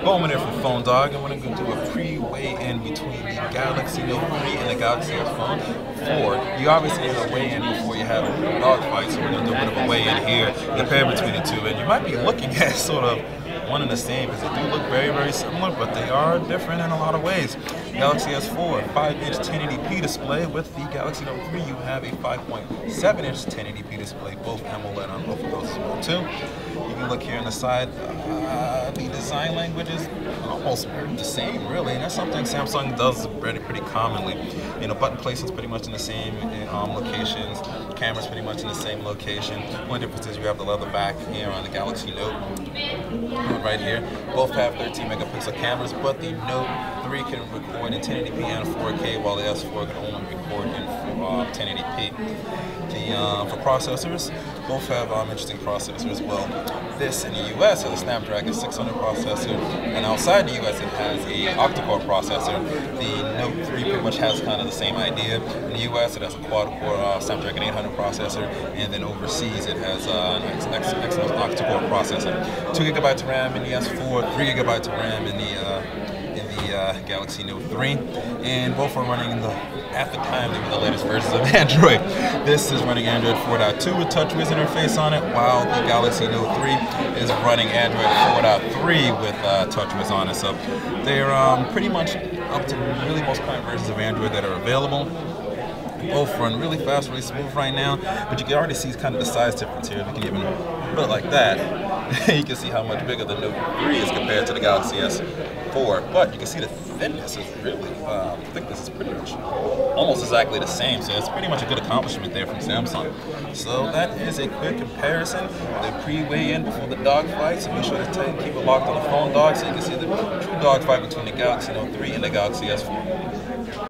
Going in there from Phone Dog, and we're going to do a pre-weigh-in between the Galaxy Note 3 and the Galaxy S Phone 4. You obviously have a weigh-in before you have a dog fight, so we're going to do a bit of a weigh-in here, compare between the two, and you might be looking at sort of one and the same because they do look very, very similar, but they are different in a lot of ways. Galaxy S4, 5-inch 1080p display. With the Galaxy Note 3, you have a 5.7-inch 1080p display, both AMOLED on both of those as well too. You can look here on the side. The design language is almost the same, really, and that's something Samsung does pretty commonly. You know, button placement's pretty much in the same locations. Camera's pretty much in the same location. One difference is you have the leather back here on the Galaxy Note right here. Both have 13 megapixel cameras, but the Note 3 can record in 1080p and 4K, while the S4 can only record in 1080p. For processors, both have interesting processors as well. This in the US has a Snapdragon 600 processor, and outside the US it has a octa-core processor. The Note 3 pretty much has kind of the same idea. In the US it has a quad-core Snapdragon 800 processor, and then overseas it has an excellent octa-core processor. 2 GB RAM in the S4, 3 GB of RAM in the Galaxy Note 3, and both are running at the time they were the latest versions of Android. This is running Android 4.2 with TouchWiz interface on it, while the Galaxy Note 3 is running Android 4.3 with TouchWiz on it. So they're pretty much up to really most current versions of Android that are available. Both run really fast, really smooth right now, but you can already see kind of the size difference here. We can even put it like that. You can see how much bigger the Note 3 is compared to the Galaxy S4, but you can see the thickness is pretty much almost exactly the same, so it's pretty much a good accomplishment there from Samsung. So that is a quick comparison, the pre-weigh-in before the dog fight, so be sure to keep it locked on the Phone Dog so you can see the true dog fight between the Galaxy Note 3 and the Galaxy S4.